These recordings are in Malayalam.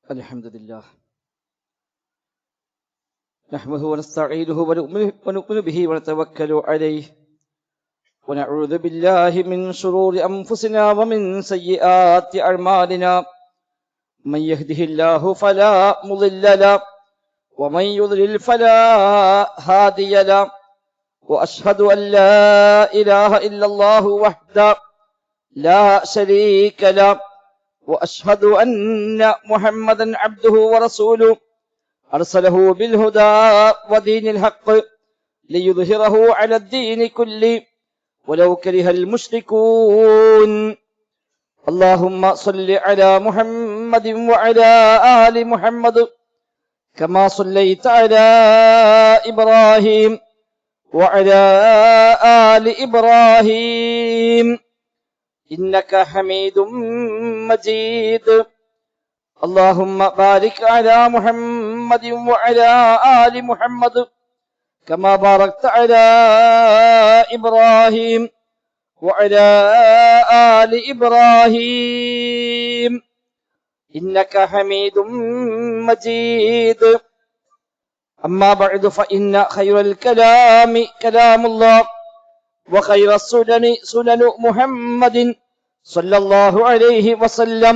الحمد لله نحمده ونستعينه ونؤمن به ونتوكل عليه ونعوذ بالله من شرور أنفسنا ومن سيئات أعمالنا من يهده الله فلا مضل له ومن يضلل فلا هادي له وأشهد أن لا إله إلا الله وحده لا شريك له وأشهد أن محمدا عبده ورسوله أرسله بالهدى ودين الحق ليظهره على الدين كله ولو كره المشركون اللهم صل على محمد وعلى آل محمد كما صليت على إبراهيم وعلى آل إبراهيم إنك حميد مجيد اللهم بارك على محمد وعلى آل محمد كما باركت على إبراهيم وعلى آل إبراهيم إنك حميد مجيد أما بعد فإن خير الكلام كلام الله وخير السنن سنن محمد صلى الله عليه وسلم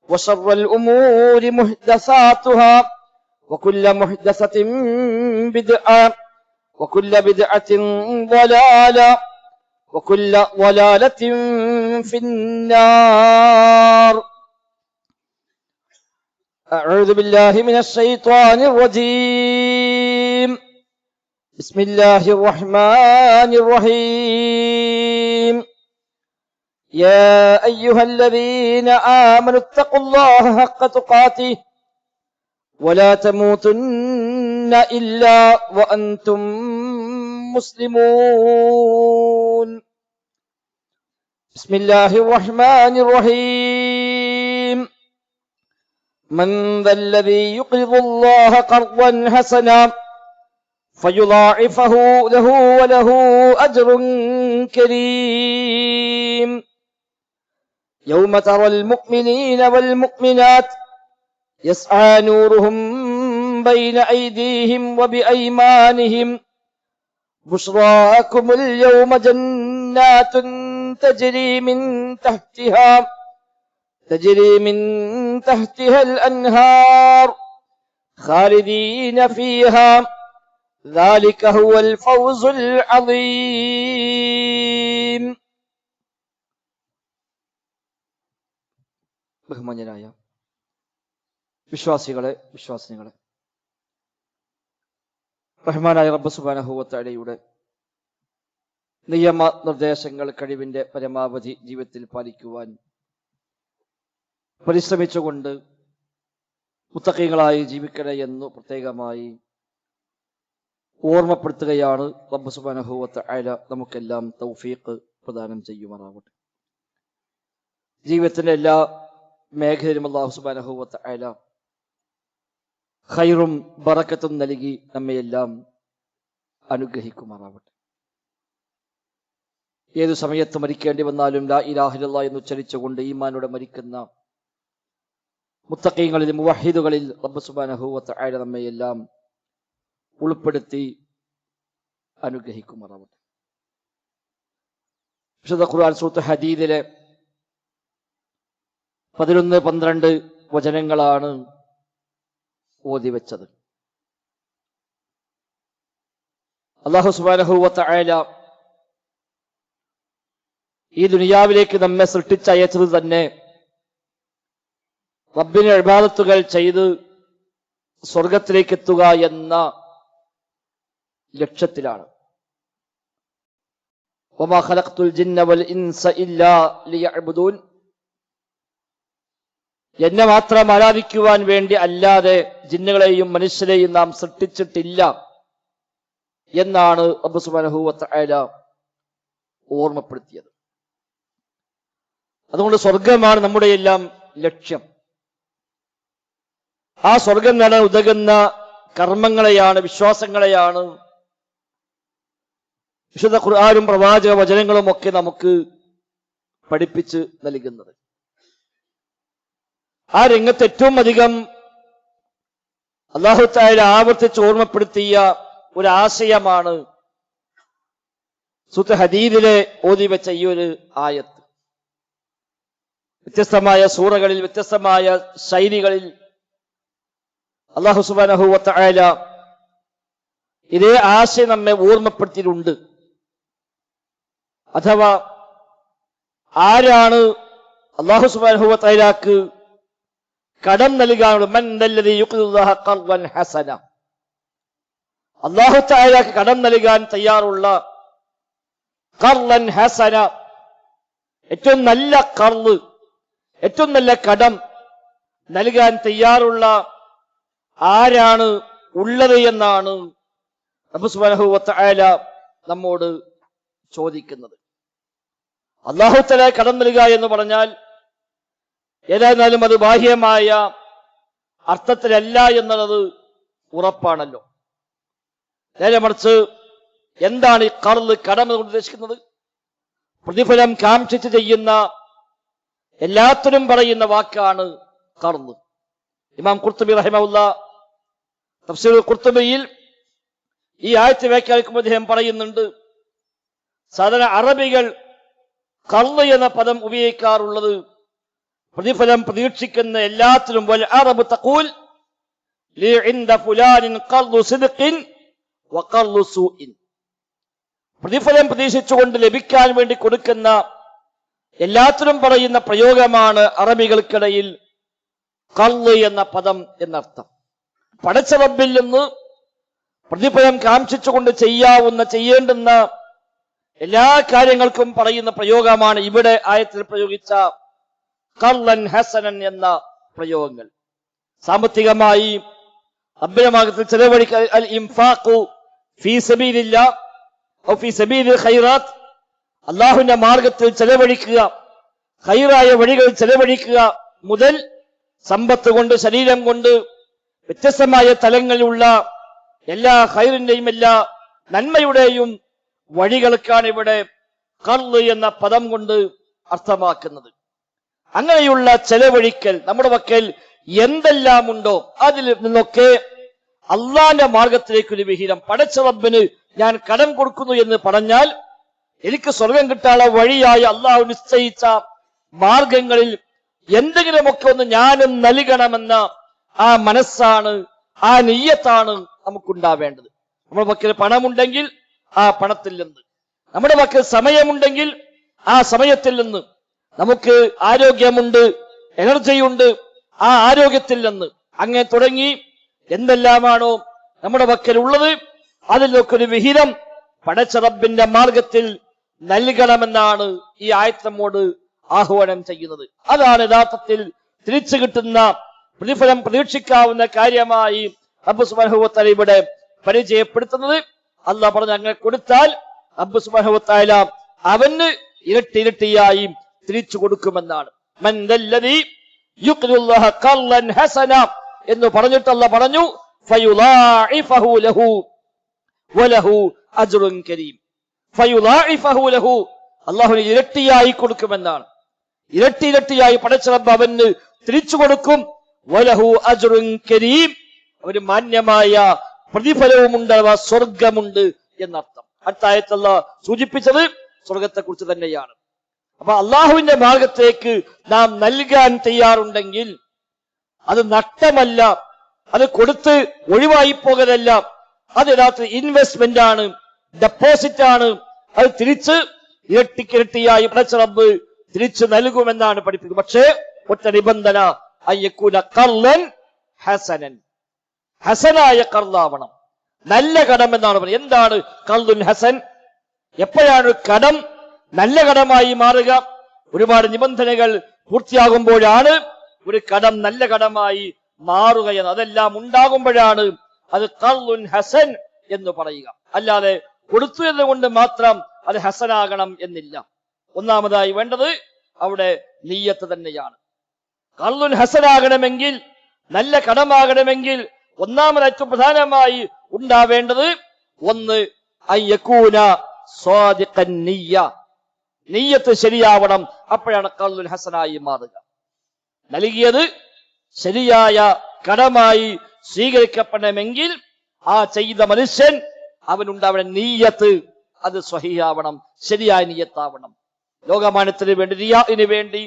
وشر الأمور محدثاتها وكل محدثة بدعة وكل بدعة ضلالة وكل ضلالة في النار أعوذ بالله من الشيطان الرجيم بسم الله الرحمن الرحيم يا أيها الذين آمنوا اتقوا الله حق تقاته ولا تموتن إلا وأنتم مسلمون بسم الله الرحمن الرحيم من ذا الذي يقرض الله قرضا حسنا فيضاعفه له وله أجر كريم يوم ترى المؤمنين والمؤمنات يسعى نورهم بين أيديهم وبأيمانهم بشراكم اليوم جنات تجري من تحتها الأنهار خالدين فيها ذلك هو الفوز العظيم. ബഹുമാന്യരായ വിശ്വാസിനികളെ റഹ്മാനായ റബ്ബ് സുബ്ഹാനഹു വ തആലയുടെ നിയമ നിർദ്ദേശങ്ങൾ കഴിവിന്റെ പരമാവധി ജീവിതത്തിൽ പാലിക്കുവാൻ പരിശ്രമിച്ചുകൊണ്ട് മുത്തഖീങ്ങളായി ജീവിക്കണേ എന്ന് പ്രത്യേകമായി ഓർമ്മപ്പെടുത്തുകയാണ്. റബ്ബ് സുബ്ഹാനഹു വ തആല നമുക്കെല്ലാം തൗഫീഖ് പ്രദാനം ചെയ്യുമാറാവട്ടെ. ജീവിതത്തിന്റെ എല്ലാ മേഖലയിലും അല്ലാഹു സുബ്ഹാനഹു വ തആല ഖൈറും ബറക്കത്തും നൽകി നമ്മയെല്ലാം അനുഗ്രഹിക്കുമാറാവട്ടെ. ഏതു സമയത്ത് മരിക്കേണ്ടി വന്നാലും ലാ ഇലാഹ ഇല്ലല്ലാഹ് എന്ന് ഉച്ചരിച്ചുകൊണ്ട് ഈമാനോടെ മരിക്കുന്ന മുത്തഖീങ്ങളിൽ മുവഹിദുകളിൽ റബ്ബ് സുബ്ഹാനഹു വ തആല നമ്മയെല്ലാം ഉൾപ്പെടുത്തി അനുഗ്രഹിക്കുമാറാവട്ടെ. വിശുദ്ധ ഖുർആൻ സൂറത്ത് ഹദീദിലെ 11-12 വചനങ്ങളാണ് ഓതി വെച്ചത്. അല്ലാഹു സുബ്ഹാനഹു വ തആല ഈ ദുനിയാവിലേക്ക് നമ്മെ സൃഷ്ടിച്ചയച്ചത് തന്നെ റബ്ബിനെ ഇബാദത്തുകൾ ചെയ്ത് സ്വർഗത്തിലേക്ക് എത്തുക എന്ന ലക്ഷ്യത്തിലാണ്. വമാ ഖലഖ്തുൽ ജിന്ന വൽ ഇൻസ ഇല്ലാ ലിയഅ്ബുദൂൻ, എന്നെ മാത്രം ആരാധിക്കുവാൻ വേണ്ടി അല്ലാതെ ജിന്നുകളെയും മനുഷ്യരെയും നാം സൃഷ്ടിച്ചിട്ടില്ല എന്നാണ് റബ്ബ് സുബ്ഹാനഹു വ തആല ഓർമ്മപ്പെടുത്തിയത്. അതുകൊണ്ട് സ്വർഗമാണ് നമ്മുടെ എല്ലാം ലക്ഷ്യം. ആ സ്വർഗം നേടാൻ ഉതകുന്ന കർമ്മങ്ങളെയാണ്, വിശ്വാസങ്ങളെയാണ് വിശുദ്ധ ഖുർആനും പ്രവാചക വചനങ്ങളും ഒക്കെ നമുക്ക് പഠിപ്പിച്ച് നൽകുന്നത്. ആ രംഗത്ത് ഏറ്റവും അധികം അല്ലാഹു തആല ആവർത്തിച്ച് ഓർമ്മപ്പെടുത്തിയ ഒരു ആശയമാണ് സൂറത്ത് ഹദീദിലെ ഓതി വെച്ച ഈ ഒരു ആയത്ത്. വ്യത്യസ്തമായ സൂറകളിൽ വ്യത്യസ്തമായ ശൈലികളിൽ അല്ലാഹു സുബ്ഹാനഹു വ തആല ഇതേ ആശയം നമ്മെ ഓർമ്മപ്പെടുത്തിയിട്ടുണ്ട്. അഥവാ ആരാണ് അല്ലാഹു സുബ്ഹാനഹു വ തആലക്ക് കടം നൽകാനുള്ള മൻ ദല്ലദീ യുഖ്രിദുല്ലാഹ ഖർദൻ ഹസന, അല്ലാഹു തആലക്ക് കടം നൽകാൻ തയ്യാറുള്ള ഖർദൻ ഹസന, ഏറ്റവും നല്ല ഖർദ്, ഏറ്റവും നല്ല കടം നൽകാൻ തയ്യാറുള്ള ആരാണ് ഉള്ളത് എന്നാണ് റബ്ബ് സുബ്ഹാനഹു വ തആല നമ്മോട് ചോദിക്കുന്നത്. അല്ലാഹു തആല കടം നൽകുക എന്ന് പറഞ്ഞാൽ ഏതായിരുന്നാലും അത് ബാഹ്യമായ അർത്ഥത്തിലല്ല എന്നുള്ളത് ഉറപ്പാണല്ലോ. നേരെ മറിച്ച് എന്താണ് ഈ ഖർദ്, കടം എന്ന് ഉദ്ദേശിക്കുന്നത്? പ്രതിഫലം കാംക്ഷിച്ച് ചെയ്യുന്ന എല്ലാത്തിനും പറയുന്ന വാക്കാണ് ഖർദ്. ഇമാം ഖുർത്തുബി റഹിമഹുല്ലാഹ് തഫ്സീറുൽ ഖുർത്തുബിയിൽ ഈ ആയത്ത് വ്യാഖ്യാനിക്കുമ്പോൾ അദ്ദേഹം പറയുന്നുണ്ട്, സാധാരണ അറബികൾ ഖർദ് എന്ന പദം ഉപയോഗിക്കാറുള്ളത് പ്രതിഫലം പ്രതീക്ഷിക്കുന്ന എല്ലാത്തിനും. വൽ അറബ് തഖൂൽ ലി ഇൻദ ഫുലാനിൻ ഖർദു സിദ്ഖിൻ വ ഖർദു സൂഇൻ, പ്രതിഫലം പ്രതീക്ഷിച്ചുകൊണ്ട് ലഭിക്കാൻ വേണ്ടി കൊടുക്കുന്ന എല്ലാത്തിനും പറയുന്ന പ്രയോഗമാണ് അറബികൾക്കിടയിൽ ഖർദ് എന്ന പദം എന്നർത്ഥം. പടച്ച റബ്ബിൽ നിന്ന് പ്രതിഫലം കാംക്ഷിച്ചുകൊണ്ട് ചെയ്യേണ്ടുന്ന എല്ലാ കാര്യങ്ങൾക്കും പറയുന്ന പ്രയോഗമാണ് ഇവിടെ ആയത്തിൽ പ്രയോഗിച്ച ഖർദൻ ഹസനൻ എന്ന പ്രയോഗങ്ങൾ. സാമ്പത്തികമായി റബ്ബിന്റെ മാർഗ്ഗത്തിൽ ചെലവഴിക്കുക, അൽ ഇൻഫാഖു ഫീ സബീലില്ലാഹ് ഔ ഫീ സബീലിൽ ഖൈറാത്ത്, അല്ലാഹുവിന്റെ മാർഗത്തിൽ ചെലവഴിക്കുക, ഖൈറായ വഴികളിൽ ചെലവഴിക്കുക മുതൽ സമ്പത്ത് കൊണ്ട്, ശരീരം കൊണ്ട്, വ്യത്യസ്തമായ തലങ്ങളിലുള്ള എല്ലാ ഖൈറിന്റെയും എല്ലാ നന്മയുടെയും വഴികൾക്കാണ് ഇവിടെ ഖർദ് എന്ന പദം കൊണ്ട് അർത്ഥമാക്കുന്നത്. അങ്ങനെയുള്ള ചെലവഴിക്കൽ, നമ്മുടെ പക്കൽ എന്തെല്ലാം ഉണ്ടോ അതിൽ നിന്നൊക്കെ അള്ളാന്റെ മാർഗത്തിലേക്ക് ഒരു വിഹിതം. പടച്ച റബ്ബിന് ഞാൻ കടം കൊടുക്കുന്നു എന്ന് പറഞ്ഞാൽ എനിക്ക് സ്വർഗം കിട്ടാനുള്ള വഴിയായ അള്ളാഹു നിശ്ചയിച്ച മാർഗങ്ങളിൽ എന്തെങ്കിലുമൊക്കെ ഒന്ന് ഞാനും നൽകണമെന്ന ആ മനസ്സാണ്, ആ നിയ്യത്താണ് നമുക്കുണ്ടാവേണ്ടത്. നമ്മുടെ പക്കൽ പണമുണ്ടെങ്കിൽ ആ പണത്തിൽ നിന്ന്, നമ്മുടെ പക്കൽ സമയമുണ്ടെങ്കിൽ ആ സമയത്തിൽ നിന്ന്, നമുക്ക് ആരോഗ്യമുണ്ട്, എനർജിയുണ്ട്, ആ ആരോഗ്യത്തിൽ നിന്ന്, അങ്ങനെ തുടങ്ങി എന്തെല്ലാമാണോ നമ്മുടെ പക്കൽ ഉള്ളത് അതിൽ നിന്നൊക്കെ ഒരു വിഹിതം പടച്ച റബ്ബിന്റെ മാർഗത്തിൽ നൽകണമെന്നാണ് ഈ ആയത്ത് നമ്മോട് ആഹ്വാനം ചെയ്യുന്നത്. അതാണ് യഥാർത്ഥത്തിൽ തിരിച്ചു കിട്ടുന്ന പ്രതിഫലം പ്രതീക്ഷിക്കാവുന്ന കാര്യമായി റബ്ബ് സുബ്ഹാനഹു വ തആല ഇവിടെ പരിചയപ്പെടുത്തുന്നത്. അല്ലാഹ് പറഞ്ഞു, അങ്ങനെ കൊടുത്താൽ റബ്ബ് സുബ്ഹാനഹു വ തആല അവന് ഇരട്ടിയായി തിരിച്ചു കൊടുക്കുമെന്നാണ്. മൻ ദല്ലദീ യുഖ്രിദുല്ലാഹ ഖർദൻ ഹസന എന്ന് പറഞ്ഞിട്ട് അല്ലാഹ് പറഞ്ഞു, ഫയുളാഇഫഹു ലഹു വലഹു അജ്റുൻ കരീം. ഫയുളാഇഫഹു ലഹു, അല്ലാഹുവിന് ഇരട്ടിയായി കൊടുക്കുമെന്നാണ്. ഇരട്ടിയായി പടച്ച റബ്ബ് അവന് തിരിച്ചു കൊടുക്കും. വലഹു അജ്റുൻ കരീം, അവന് മാന്യമായ പ്രതിഫലവുമുണ്ട്, അഥവാ സ്വർഗമുണ്ട് എന്നർത്ഥം. അടുത്ത ആയത്ത് അല്ലാഹ് സൂചിപ്പിച്ചത് സ്വർഗത്തെ കുറിച്ച് തന്നെയാണ്. അപ്പൊ അള്ളാഹുവിന്റെ മാർഗത്തേക്ക് നാം നൽകാൻ തയ്യാറുണ്ടെങ്കിൽ അത് നഷ്ടമല്ല, അത് കൊടുത്ത് ഒഴിവായി പോകലല്ല, അത് യഥാർത്ഥ ഇൻവെസ്റ്റ്മെന്റ് ആണ്, ഡെപ്പോസിറ്റ് ആണ്. അത് തിരിച്ച് ഇരട്ടിയായി പടച്ച റബ്ബ് തിരിച്ചു നൽകുമെന്നാണ് പഠിപ്പിക്കുന്നത്. പക്ഷേ ഒറ്റ നിബന്ധന, അയ്യക്കൂന ഖർദൻ ഹസനൻ, ഹസനായ ഖർദാവണം, നല്ല കടം എന്നാണ് പറയുന്നത്. എന്താണ് ഖർദുൻ ഹസൻ? എപ്പോഴാണ് കടം നല്ല കടമായി മാറുക? ഒരുപാട് നിബന്ധനകൾ പൂർത്തിയാകുമ്പോഴാണ് ഒരു കടം നല്ല കടമായി മാറുക എന്ന്. അതെല്ലാം ഉണ്ടാകുമ്പോഴാണ് അത് ഖർദുൻ ഹസൻ എന്ന് പറയുക. അല്ലാതെ കൊടുത്തു എന്നുകൊണ്ട് മാത്രം അത് ഹസനാകണം എന്നില്ല. ഒന്നാമതായി വേണ്ടത് അവിടെ നിയ്യത്ത് തന്നെയാണ്. ഖർദുൻ ഹസനാകണമെങ്കിൽ, നല്ല കടമാകണമെങ്കിൽ ഒന്നാമത് ഏറ്റവും പ്രധാനമായി ഉണ്ടാവേണ്ടത് ഒന്ന് അയ്യകൂന സ്വാദിഖൻ നിയ്യ, നിയ്യത്ത് ശരിയാവണം. അപ്പോഴാണ് ഖർദുൻ ഹസനായി മാറുക. നൽകിയത് ശരിയായ കടമായി സ്വീകരിക്കപ്പെടണമെങ്കിൽ ആ ചെയ്ത മനുഷ്യൻ അവനുണ്ടാവണം നീയത്ത്, അത് സ്വഹീഹാവണം, ശരിയായ നീയത്താവണം. ലോകമാനത്തിന് വേണ്ടി, റിയാഇന് വേണ്ടി,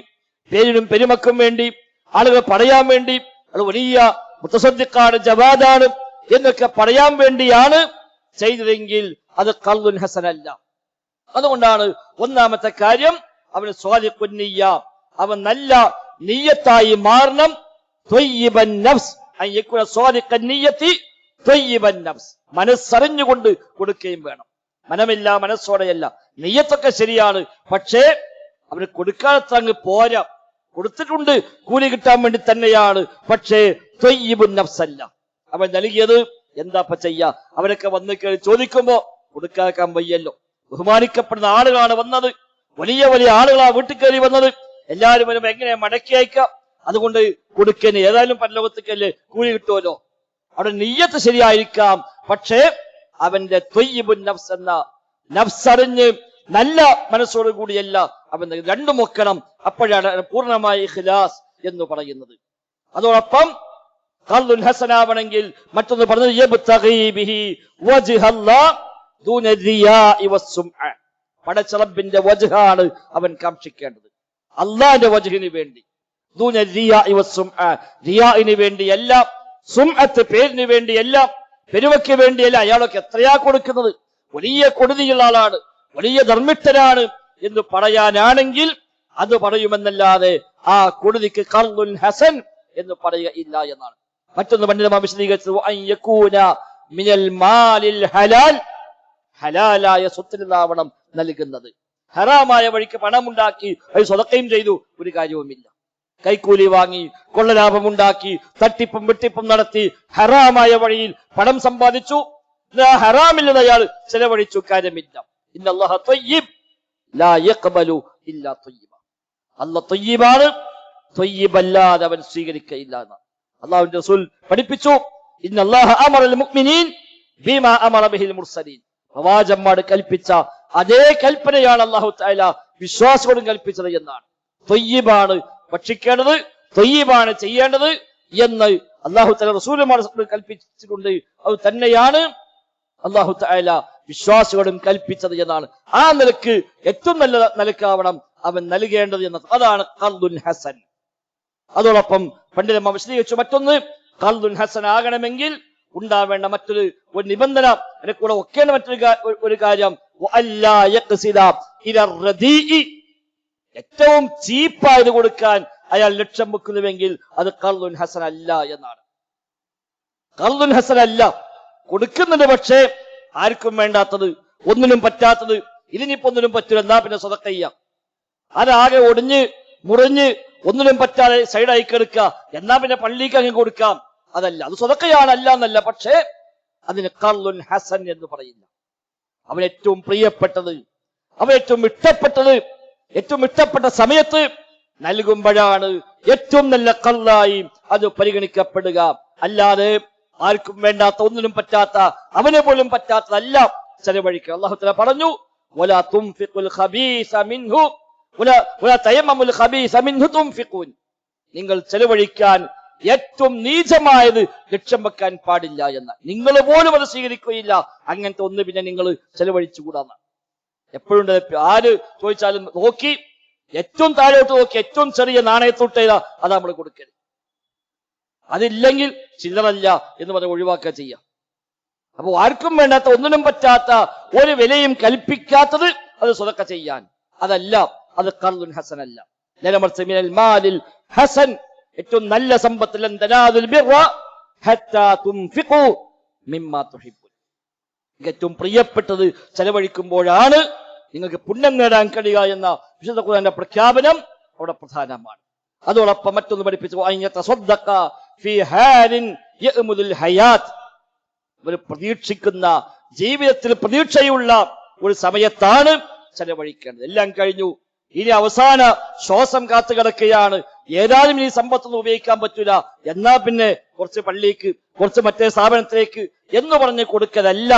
പേരിനും പെരുമക്കും വേണ്ടി, ആളുകൾ പറയാൻ വേണ്ടി അത് വലിയ മുത്തസദ്ദിഖാണ്, ജവാദാണ് എന്നൊക്കെ പറയാൻ വേണ്ടിയാണ് ചെയ്തതെങ്കിൽ അത് ഖർളുൻ ഹസനല്ല. അതുകൊണ്ടാണ് ഒന്നാമത്തെ കാര്യം അവന് സ്വാദിഖുൻ നിയ്യ, അവൻ നല്ല നിയ്യത്തായി മാറണം. ത്വയ്യിബൻ നഫ്സ് അൻ യകുന സ്വാദിഖൻ നിയ്യതി ത്വയ്യിബൻ നഫ്സ്, മനസ്സറിഞ്ഞുകൊണ്ട് കൊടുക്കുകയും വേണം. മനമില്ല, മനസ്സോടെയല്ല. നിയ്യത്തൊക്കെ ശരിയാണ്, പക്ഷേ അവന് കൊടുക്കാത്ത അങ്ങ് പോരാ. കൊടുത്തിട്ടുണ്ട് കൂലി കിട്ടാൻ വേണ്ടി തന്നെയാണ്, പക്ഷേ ത്വയ്യിബുൻ നഫ്സ് അല്ല. അവൻ നൽകിയത് എന്താപ്പ ചെയ്യാ? അവരൊക്കെ വന്ന് കയറി ചോദിക്കുമ്പോ കൊടുക്കാൻ വയ്യല്ലോ. ബഹുമാനിക്കപ്പെടുന്ന ആളുകളാണ് വന്നത്, വലിയ വലിയ ആളുകളാണ് വീട്ടിൽ കയറി വന്നത്. എല്ലാവരും വരുമ്പോ എങ്ങനെ മടക്കി അയക്കാം? അതുകൊണ്ട് കൊടുക്കന് ഏതായാലും പരലോകത്തേക്കല്ലേ കൂലി കിട്ടുമല്ലോ. അവിടെ നിയ്യത്ത് ശരിയായിരിക്കാം, പക്ഷേ അവന്റെ ത്വയ്യിബുൻ നഫ്സ് എന്ന നഫ്സറിഞ്ഞ് നല്ല മനസ്സോടു കൂടിയല്ല അവൻ രണ്ടും വെക്കണം. അപ്പോഴാണ് പൂർണ്ണമായ ഇഖ്ലാസ് എന്ന് പറയുന്നത്. അതോടൊപ്പം ഖർളുൻ ഹസനാവണമെങ്കിൽ മറ്റൊന്ന് പറഞ്ഞത് യബ്തഗി ബിഹി വജ്ഹല്ലാഹ് ദൂന റിയാഇ വസ്സുംഅ, പടച്ച റബ്ബിന്റെ വജ്ഹാണ് അവൻ കാക്ഷിക്കേണ്ടത്, അല്ലാഹുവിന്റെ വജ്ഹിന് വേണ്ടി. ദൂന റിയാഇ വസ്സുംഅ, റിയാഇന് വേണ്ടിയല്ല, സുംഅത്ത് പേരിന് വേണ്ടിയല്ല, പെരുമയ്ക്ക് വേണ്ടിയല്ല. അയാളൊക്കെ എത്രയാ കൊടുക്കുന്നത്? വലിയ കൊടുതിയുള്ള ആളാണ്, വലിയ ധർമ്മിഷ്ഠനാണ് എന്ന് പറയാനാണെങ്കിൽ അത് പറയുമെന്നല്ലാതെ ആ കൊടുതിക്ക് ഖർളുൻ ഹസൻ എന്ന് പറയുകയില്ല എന്നാണ്. മറ്റൊന്ന് പണ്ഡിതന്മാർ വിശദീകരിച്ചത് അൻ യകൂന മിനൽ മാലിൽ ഹലാൽ, ഹലാലായ സ്വത്തിനാവണം നൽകുന്നത്. ഹറാമായ വഴിക്ക് പണമുണ്ടാക്കി അത് സ്വതക്കയും ചെയ്തു ഒരു കാര്യവുമില്ല. കൈക്കൂലി വാങ്ങി കൊള്ളലാഭമുണ്ടാക്കി തട്ടിപ്പും വെട്ടിപ്പും നടത്തി ഹറാമായ വഴിയിൽ പണം സമ്പാദിച്ചു, ഹറാമില്ലെന്ന് അയാൾ ചെലവഴിച്ചു, കാര്യമില്ല. ഇന്നല്ലാഹ ത്വയ്യിബ് ലാ യഖ്ബലു ഇല്ലാ ത്വയ്യിബ, അല്ലാഹു ത്വയ്യിബാണ്, ത്വയ്യിബല്ലാതെ അവൻ സ്വീകരിക്കയില്ല എന്ന് അല്ലാഹുവിന്റെ റസൂൽ പഠിപ്പിച്ചു. ഇന്നല്ലാഹ അമറൽ മുഅ്മിനീൻ ബിമാ അമറ ബിഹിൽ മുർസലീൻ, പ്രവാചകന്മാർ കൽപ്പിച്ച അതേ കൽപ്പനയാണ് അല്ലാഹു തആല വിശ്വാസികളോടും കൽപ്പിച്ചത് എന്നാണ്. ത്വയ്യിബാണ് ഭക്ഷിക്കേണ്ടത്, ത്വയ്യിബാണ് ചെയ്യേണ്ടത് എന്ന് അല്ലാഹു തആല റസൂലുമാർ കൽപ്പിച്ചിട്ടുണ്ട്. അത് തന്നെയാണ് അല്ലാഹു തആല വിശ്വാസികളോടും കൽപ്പിച്ചത് എന്നാണ്. ആ നിലക്ക് ഏറ്റവും നല്ല നിലക്കാവണം അവൻ നൽകേണ്ടത് എന്നത്. അതാണ് ഖർളുൻ ഹസൻ. അതോടൊപ്പം പണ്ഡിതന്മാർ വിശദീകരിച്ചു മറ്റൊന്ന്, ഖർളുൻ ഹസൻ ആകണമെങ്കിൽ ഉണ്ടാവേണ്ട മറ്റൊരു നിബന്ധന, കൂടെ ഒക്കേണ്ട മറ്റൊരു കാര്യം വഅല്ലാ യഖ്സിദ ഇല റദീഇ, ഏറ്റവും ചീപ്പായത് കൊടുക്കാൻ അയാൾ ലക്ഷ്യം വെക്കുന്നുവെങ്കിൽ അത് ഖർളുൻ ഹസൻ അല്ല എന്നാണ്. ഖർളുൻ ഹസൻ അല്ല. കൊടുക്കുന്നുണ്ട്, പക്ഷേ ആർക്കും വേണ്ടാത്തത്, ഒന്നിനും പറ്റാത്തത്, ഇതിനിപ്പോ ഒന്നിനും പറ്റില്ല, എന്നാ പിന്നെ സ്വതക്ക ചെയ്യാം. അതാകെ ഒടിഞ്ഞ് മുറിഞ്ഞ് ഒന്നിനും പറ്റാതെ സൈഡായി കിടക്കുക, എന്നാ പിന്നെ പള്ളിക്ക് അങ്ങ് കൊടുക്കാം, അതല്ല. അത് സ്വതക്കയാണ്, അല്ല എന്നല്ല, പക്ഷേ അതിന് ഖർളുൻ ഹസൻ എന്ന് പറയില്ല. അവൻ ഏറ്റവും പ്രിയപ്പെട്ടത്, അവൻ ഏറ്റവും ഇഷ്ടപ്പെട്ടത്, ഏറ്റവും ഇഷ്ടപ്പെട്ട സമയത്ത് നൽകുമ്പോഴാണ് ഏറ്റവും നല്ല ഖർളായി അത് പരിഗണിക്കപ്പെടുക. അല്ലാതെ ആർക്കും വേണ്ടാത്ത, ഒന്നിനും പറ്റാത്ത, അവനെ പോലും പറ്റാത്തതല്ല ചെലവഴിക്കുക. അല്ലാഹു തആല പറഞ്ഞു വലാ തുൻഫിഖുൽ ഖബീസ മിൻഹു വലാ തയമ്മമുൽ ഖബീസ മിൻഹു തുൻഫിഖൂൻ, നിങ്ങൾ ചെലവഴിക്കാൻ ഏറ്റവും നീചമായത് ലക്ഷ്യം വെക്കാൻ പാടില്ല എന്ന്. നിങ്ങൾ പോലും അത് സ്വീകരിക്കുകയില്ല, അങ്ങനത്തെ ഒന്ന് പിന്നെ നിങ്ങൾ ചെലവഴിച്ചുകൂടാന്ന് എപ്പോഴും. ആര് ചോദിച്ചാലും നോക്കി ഏറ്റവും താഴോട്ട് നോക്കി ഏറ്റവും ചെറിയ നാണയത്തൊട്ട് അതാ നമ്മൾ കൊടുക്കരുത്. അതില്ലെങ്കിൽ ചില്ലറല്ല എന്ന് പറഞ്ഞ് ഒഴിവാക്കുക ചെയ്യാം. അപ്പൊ ആർക്കും വേണ്ടാത്ത, ഒന്നിനും പറ്റാത്ത, ഒരു വിലയും കൽപ്പിക്കാത്തത് അത് സ്വതക്ക ചെയ്യാൻ, അതല്ല, അത് ഖർളുൻ ഹസൻ അല്ല. നേരെ മിനൽ മാലിൽ ഹസൻ, ഏറ്റവും നല്ല സമ്പത്ത് ലൻ തനാദുൽ ബിർറ ഹത്താ തുൻഫിഖു മിമ്മാ തുഹിബ്ബുൻ, ഏറ്റവും പ്രിയപ്പെട്ടത് ചെലവഴിക്കുമ്പോഴാണ് നിങ്ങൾക്ക് പുണ്യം നേടാൻ കഴിയുക എന്ന വിശുദ്ധ ഖുർആന്റെ പ്രഖ്യാപനം അവിടെ പ്രധാനമാണ്. അതോടൊപ്പം മറ്റൊന്ന് പഠിപ്പിച്ചു അയ്യതസദ്ദഖ ഫീ ഹാലിൻ യഅമുൽ ഹയാത്ത്, ഒരു പ്രതീക്ഷിക്കുന്ന, ജീവിതത്തിൽ പ്രതീക്ഷയുള്ള ഒരു സമയത്താണ് ചെലവഴിക്കേണ്ടത്. എല്ലാം കഴിഞ്ഞു, ഇനി അവസാന ശ്വാസം കാത്തു കിടക്കുകയാണ്, ഏതായാലും ഈ സമ്പത്തൊന്നും ഉപയോഗിക്കാൻ പറ്റൂല, എന്നാ പിന്നെ കുറച്ച് പള്ളിക്ക്, കുറച്ച് മറ്റേ സ്ഥാപനത്തിലേക്ക് എന്ന് പറഞ്ഞ് കൊടുക്കലല്ല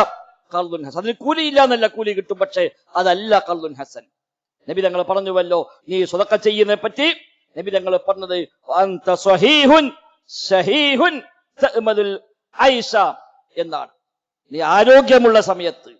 ഖർളുൻ ഹസൻ. അതിന് കൂലിയില്ല എന്നല്ല, കൂലി കിട്ടും, പക്ഷേ അതല്ല ഖർളുൻ ഹസൻ. നബി തങ്ങൾ പറഞ്ഞുവല്ലോ, നീ സ്വതക്ക ചെയ്യുന്നതിനെ പറ്റി നബി തങ്ങൾ പറഞ്ഞത് അൻത സ്വഹീഹുൻ ശഹീഹുൻ തഅമലുൽ ഐഷ എന്നാണ്. നീ ആരോഗ്യമുള്ള സമയത്ത്,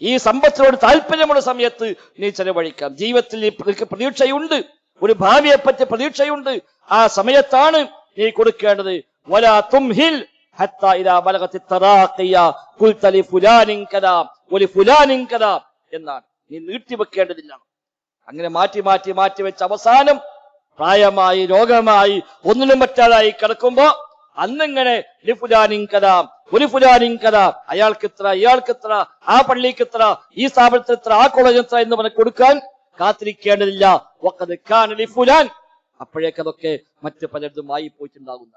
ഈ സമ്പത്തിനോട് താല്പര്യമുള്ള സമയത്ത് നീ ചെലവഴിക്കാം. ജീവിതത്തിൽ നിനക്ക് പ്രതീക്ഷയുണ്ട്, ഒരു ഭാവിയെ പറ്റി പ്രതീക്ഷയുണ്ട്, ആ സമയത്താണ് നീ കൊടുക്കേണ്ടത്. വലാ തുംഹിൽ ഹത്താ ഇദാ ബലഗത്തി തറാഖിയ ഖുൽത ലിഫുലാനിൻ കദാ വലിഫുലാനിൻ കദാ എന്നാണ്. നീ നീട്ടിവെക്കേണ്ടതില്ല. അങ്ങനെ മാറ്റി മാറ്റി മാറ്റി വെച്ച് അവസാനം പ്രായമായി രോഗമായി ഒന്നിനും പറ്റാതായി കിടക്കുമ്പോ അന്നിങ്ങനെ ലിഫുലാനിൻ കദാ വലിഫുലാനിൻ കദാ, അയാൾക്ക് ഇത്ര, ഇയാൾക്ക് ഇത്ര, ആ പള്ളിക്ക് ഇത്ര, ഈ സ്ഥാപനത്തിന് ഇത്ര, ആ കോളേജിന് ഇത്ര എന്ന് പറഞ്ഞ് കൊടുക്കാൻ കാത്തിരിക്കേണ്ടതില്ല. വഖദ് കാന ലിഫുലാൻ, അപ്പോഴേക്കതൊക്കെ മറ്റു പലതുമായി പോയിട്ടുണ്ടാകുന്ന.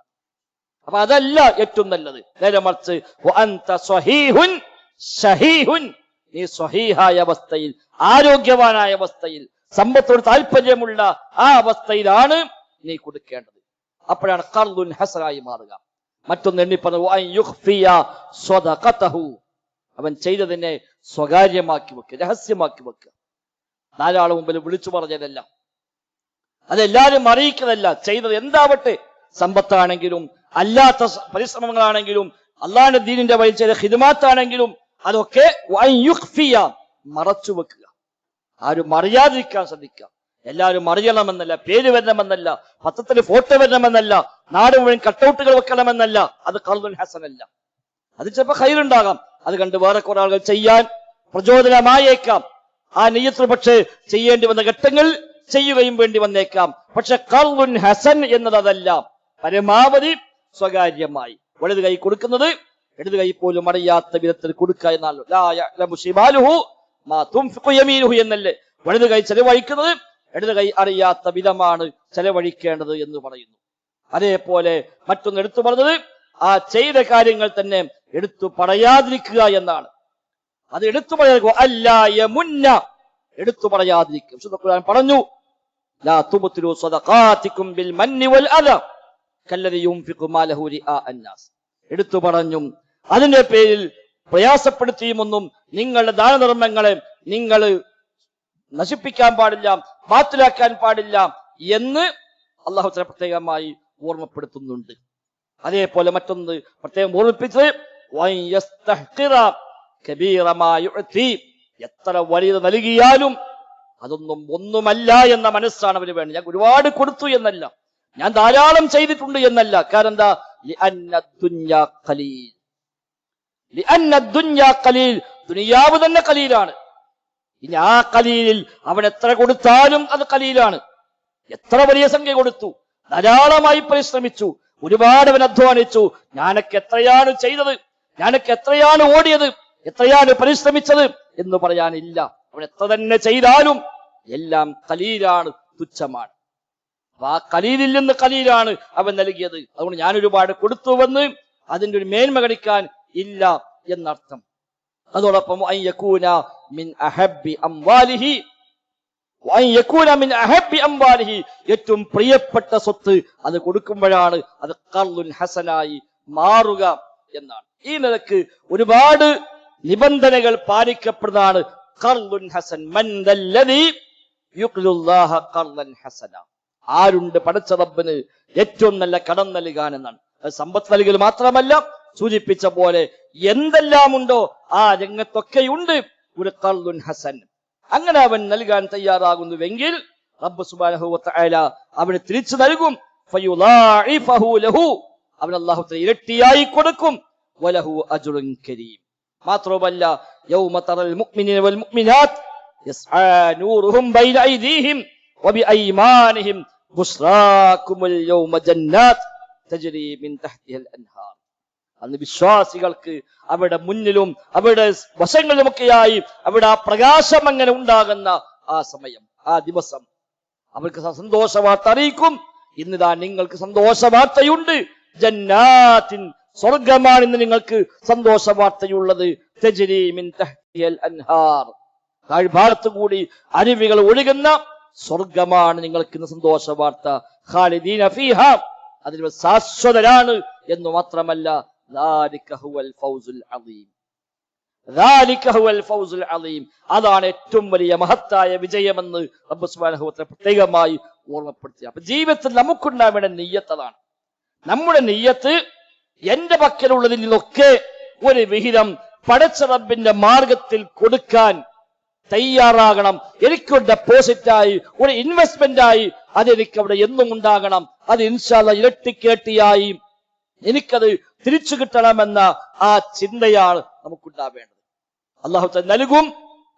അപ്പൊ അതല്ല ഏറ്റവും നല്ലത്. നേരെ മറിച്ച് വഅൻത സ്വഹീഹുൻ ശഹീഹുൻ, നീ സ്വഹീഹായ അവസ്ഥയിൽ, ആരോഗ്യവാനായ അവസ്ഥയിൽ, സമ്പത്തോട് താല്പര്യമുള്ള ആ അവസ്ഥയിലാണ് നീ കൊടുക്കേണ്ടത്. അപ്പോഴാണ് ഖർദുൻ ഹസനായി മാറുക. മറ്റൊന്ന് എണ്ണി പറഞ്ഞു, അവൻ ചെയ്തതിനെ സ്വകാര്യമാക്കി വെക്കുക, രഹസ്യമാക്കി വെക്കുക. നാലാള് മുമ്പിൽ വിളിച്ചു പറഞ്ഞതല്ല, അതെല്ലാരും അറിയിക്കുന്നതല്ല. ചെയ്തത് എന്താവട്ടെ, സമ്പത്താണെങ്കിലും അല്ലാത്ത പരിശ്രമങ്ങളാണെങ്കിലും അള്ളാഹുവിന്റെ ദീനിന്റെ വഴി ചെയ്ത ഖിദ്മത്താണെങ്കിലും അതൊക്കെ മറച്ചു വെക്കുക. ആരും അറിയാതിരിക്കാൻ ശ്രദ്ധിക്കുക. എല്ലാവരും അറിയണമെന്നല്ല, പേര് വരണമെന്നല്ല, പത്രത്തിൽ ഫോട്ടോ വരണമെന്നല്ല, നാട് മുഴുവൻ കട്ടൗട്ടുകൾ വെക്കണമെന്നല്ല. അത് ഖർദുൻ ഹസനല്ല. അത് ചിലപ്പോൾ ഖൈറുണ്ടാകാം. അത് കണ്ട് വേറെ കുറെ ആളുകൾ ചെയ്യാൻ പ്രചോദനമായേക്കാം. ആ നിയ്യത്ത് പക്ഷേ ചെയ്യേണ്ടി വന്ന ഘട്ടങ്ങൾ ചെയ്യുകയും വേണ്ടി വന്നേക്കാം. പക്ഷെ ഖർദുൻ ഹസൻ എന്നത് അതല്ല. പരമാവധി സ്വകാര്യമായി വലത് കൈ കൊടുക്കുന്നത് ഇടത് കൈ പോലും അറിയാത്ത വിധത്തിൽ കൊടുക്കുക എന്നാണല്ലോ. ലാ യഅലമു ശിമാലുഹു മാ തുൻഫിഖു യമീനുഹു എന്നല്ലേ. വലത് കൈ ചെലവഴിക്കുന്നത് ഇടത് കൈ അറിയാത്ത വിധമാണ് ചെലവഴിക്കേണ്ടത് എന്ന് പറയുന്നു. അതേപോലെ മറ്റൊന്ന് എടുത്തു പറഞ്ഞത് ആ ചെയ്ത കാര്യങ്ങൾ തന്നെ എടുത്തു പറയാതിരിക്കുക എന്നാണ്. അത് എടുത്തു പറയാതിരിക്കുക, അല്ലാ യമുന്ന, എടുത്തു പറയാതിരിക്കും. വിശുദ്ധ ഖുർആൻ പറഞ്ഞു, ലാ തുബ്തിലു സദഖാതികും ബിൽ മന്നി വൽ അദാ കല്ലദി യുൻഫിഖു മാലഹു റിആ അന്നാസ്. എടുത്തു പറഞ്ഞും അതിന്റെ പേരിൽ പ്രയാസപ്പെടുത്തിയുമൊന്നും നിങ്ങളുടെ ദാനധർമ്മങ്ങളെ നിങ്ങൾ നശിപ്പിക്കാൻ പാടില്ല, ബാത്തിലാക്കാൻ പാടില്ല എന്ന് അല്ലാഹു തആല പ്രത്യേകമായി ഓർമ്മപ്പെടുത്തുന്നുണ്ട്. അതേപോലെ മറ്റൊന്ന് പ്രത്യേകം ഓർമ്മിപ്പിച്ചത്, എത്ര വലിയത് നൽകിയാലും അതൊന്നും ഒന്നുമല്ല എന്ന മനസ്സാണ് അവന് വേണ്ടത്. ഞാൻ ഒരുപാട് കൊടുത്തു എന്നല്ല, ഞാൻ ധാരാളം ചെയ്തിട്ടുണ്ട് എന്നല്ല. കാരണം എന്താ, ദുനിയാവ് തന്നെ ഖലീലാണ്. ഇനി ആ ഖലീലിൽ അവൻ എത്ര കൊടുത്താലും അത് ഖലീലാണ്. എത്ര വലിയ സംഖ്യ കൊടുത്തു, ധാരാളമായി പരിശ്രമിച്ചു, ഒരുപാട് അവൻ അധ്വാനിച്ചു, ഞാനൊക്കെ എത്രയാണ് ചെയ്തത്, ഞാനൊക്കെ എത്രയാണ് ഓടിയത്, എത്രയാണ് പരിശ്രമിച്ചത് എന്ന് പറയാനില്ല. അവൻ എത്ര തന്നെ ചെയ്താലും എല്ലാം ഖലീലാണ്, തുച്ഛമാണ്. അപ്പൊ ആ ഖലീലിൽ നിന്ന് ഖലീലാണ് അവൻ നൽകിയത്. അതുകൊണ്ട് ഞാൻ ഒരുപാട് കൊടുത്തുവെന്ന് അതിന്റെ ഒരു മേന്മ കണിക്കാൻ ഇല്ല എന്നർത്ഥം. അതോടൊപ്പം ഏറ്റവും പ്രിയപ്പെട്ട സ്വത്ത് അത് കൊടുക്കുമ്പോഴാണ് അത് ഖർദുൻ ഹസനായി മാറുക എന്നാണ്. ഈ നിലക്ക് ഒരുപാട് നിബന്ധനകൾ പാലിക്കപ്പെടുന്നതാണ് ഖർദുൻ ഹസൻ. മൻ ദല്ലദി യുഖ്ലുല്ലാഹ ഖർദൻ ഹസന. ആരുണ്ട് പടച്ച റബ്ബിന് ഏറ്റവും നല്ല കടം നൽകാൻ എന്നാണ്. സമ്പത്ത് നൽകൽ മാത്രമല്ല, സൂചിപ്പിച്ച പോലെ എന്തെല്ലാം ഉണ്ടോ ആ രംഗത്തൊക്കെയുണ്ട് ഒരു ഖർദുൻ ഹസൻ. അങ്ങനെ അവൻ നൽകാൻ തയ്യാറാകുന്നുവെങ്കിൽ റബ്ബ് സുബ്ഹാനഹു വ തആല അവന് തിരിച്ചു നൽകും. ഫയുളാഇഫഹു ലഹു, അവൻ അല്ലാഹു തആല ഇരട്ടിയായി കൊടുക്കും. വലഹു അജ്റുൻ കരീം. മാത്രമല്ല, യൗമ തറൽ മുഅ്മിനീന വൽ മുഅ്മിനാത്ത് യസ്ആ നൂറുഹും ബൈന ഐദീഹിം വബിഐമാനിഹിം ബുശ്റാകുമുൽ യൗമ ജന്നാത്ത് തജ്രി മിൻ തഹ്തിഹൽ അൻഹാർ. അന്ന് വിശ്വാസികൾക്ക് അവരുടെ മുന്നിലും അവരുടെ വശങ്ങളിലുമൊക്കെയായി അവിടെ ആ പ്രകാശം അങ്ങനെ ഉണ്ടാകുന്ന ആ സമയം, ആ ദിവസം അവർക്ക് സന്തോഷ വാർത്ത അറിയിക്കും. ഇന്നിതാ നിങ്ങൾക്ക് സന്തോഷ വാർത്തയുണ്ട്, ജന്നാത്തിൻ, സ്വർഗമാണ് ഇന്ന് നിങ്ങൾക്ക് സന്തോഷ വാർത്തയുള്ളത്. തജ്രി മിൻ തഹ്തിഹൽ അൻഹാർ, താഴ്ഭാഗത്തു കൂടി അരുവികൾ ഒഴുകുന്ന സ്വർഗമാണ് നിങ്ങൾക്ക് ഇന്ന് സന്തോഷ വാർത്ത. ഖാലിദീന ഫീഹാ, അതിൽ ശാശ്വതരാണ് എന്ന് മാത്രമല്ല, അതാണ് ഏറ്റവും വലിയ മഹത്തായ വിജയമെന്ന് റബ്ബ് സുബ്ഹാനഹു വ തആല പ്രത്യേകമായി ഓർമ്മപ്പെടുത്തി. അപ്പൊ ജീവിതത്തിൽ നമുക്കുണ്ടാവേണ്ട നിയ്യത്ത് അതാണ്. നമ്മുടെ നിയ്യത്ത് എന്റെ പക്കലുള്ളതിൽ നിന്നൊക്കെ ഒരു വിഹിതം പടച്ച റബ്ബിന്റെ മാർഗത്തിൽ കൊടുക്കാൻ തയ്യാറാകണം. എനിക്കൊരു ഡെപ്പോസിറ്റായി, ഒരു ഇൻവെസ്റ്റ്മെന്റായി അതെനിക്ക് അവിടെ എന്നും ഉണ്ടാകണം. അത് ഇൻഷാ അല്ലാഹ് ഇരട്ടിക്കേട്ടിയായി എനിക്കത് തിരിച്ചു കിട്ടണമെന്ന ആ ചിന്തയാണ് നമുക്കുണ്ടാവേണ്ടത്. അല്ലാഹു തആല നൽകും,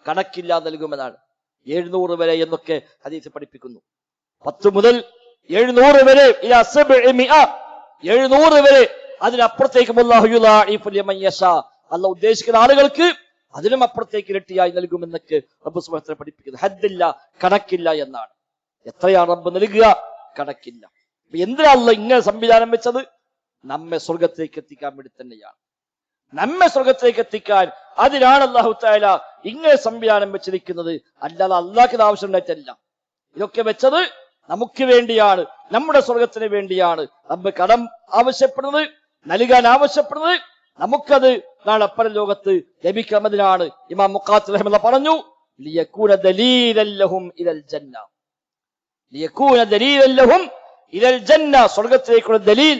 കണക്കില്ല നൽകുമെന്നാണ്. 700 വരെ എന്നൊക്കെ ഹദീസ് പഠിപ്പിക്കുന്നു. 10 മുതൽ 700 വരെ, 700 വരെ. അതിനപ്പുറത്തേക്കും അല്ലാഹു യുളാഇഫു ലിമൻ യശാ, അല്ലാഹു ഉദ്ദേശിക്കുന്ന ആളുകൾക്ക് അതിനും അപ്പുറത്തേക്ക് ഇരട്ടിയായി നൽകുമെന്നൊക്കെ റബ്ബ് സുബ്ഹാനഹു വ തആല പഠിപ്പിക്കുന്നത്. ഹദ്ദില്ല, കണക്കില്ല എന്നാണ്. എത്രയാണ് റബ്ബ് നൽകുക? കണക്കില്ല. എന്തിനാ അല്ലാഹു ഇങ്ങനെ സംവിധാനം വെച്ചത്? നമ്മെ സ്വർഗത്തിലേക്ക് എത്തിക്കാൻ വേണ്ടി തന്നെയാണ്. നമ്മെ സ്വർഗത്തിലേക്ക് എത്തിക്കാൻ, അതിനാണ് അല്ലാഹു തആല ഇങ്ങനെ സംവിധാനം വെച്ചിരിക്കുന്നത്. അല്ലാതെ അല്ലാഹുവിന് ആവശ്യം ഉണ്ടായിട്ടല്ല. ഇതൊക്കെ വെച്ചത് നമുക്ക് വേണ്ടിയാണ്, നമ്മുടെ സ്വർഗത്തിന് വേണ്ടിയാണ്. റബ്ബ് കടം ആവശ്യപ്പെടുന്നത്, നൽകാൻ ആവശ്യപ്പെടുന്നത് നമുക്കത് നാളെ പരലോകത്ത് ലഭിക്കുന്നതിനാണ്. ഇമാം മുഖാത്തിൽ റഹിമഹുല്ലാഹ് പറഞ്ഞു, ലിയകൂന ദലീലൻ ലഹും ഇലൽ ജന്ന, ലിയകൂന ദലീലൻ ലഹും ഇലൽ ജന്ന, സ്വർഗത്തിലേക്കുള്ള ദലീൽ,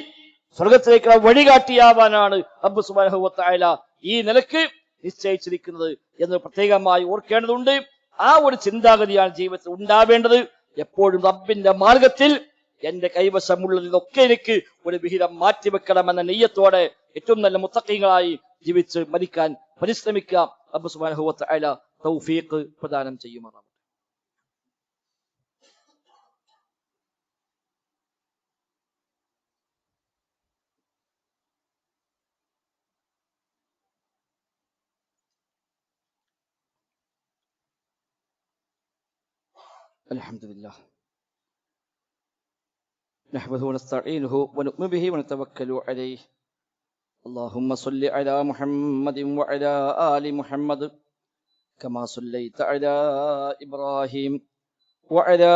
സ്വർഗത്തിലേക്കുള്ള വഴികാട്ടിയാവാനാണ് റബ്ബ് സുബ്ഹാനഹു വ തആല ഈ നിലക്ക് നിശ്ചയിച്ചിരിക്കുന്നത് എന്ന് പ്രത്യേകമായി ഓർക്കേണ്ടതുണ്ട്. ആ ഒരു ചിന്താഗതിയാണ് ജീവിതത്തിൽ ഉണ്ടാവേണ്ടത്. എപ്പോഴും റബ്ബിന്റെ മാർഗത്തിൽ എന്റെ കൈവശമുള്ളതിലൊക്കെ എനിക്ക് ഒരു വിഹിതം മാറ്റിവെക്കണമെന്ന നെയ്യത്തോടെ ഏറ്റവും നല്ല മുത്തഖീങ്ങളായി ജീവിച്ച് മരിക്കാൻ പരിശ്രമിക്കാം. റബ്ബ് സുബ്ഹാനഹു വ തആല തൗഫീഖ് പ്രദാനം ചെയ്യുമാറാവട്ടെ. അൽഹംദുലില്ലാഹ് നഹ്മദുഹു വനസ്തഈനുഹു വനുഅ്മിനു ബിഹി വനതവക്കലു അലൈഹി. اللهم صل على محمد وعلى آل محمد كما صليت على إبراهيم وعلى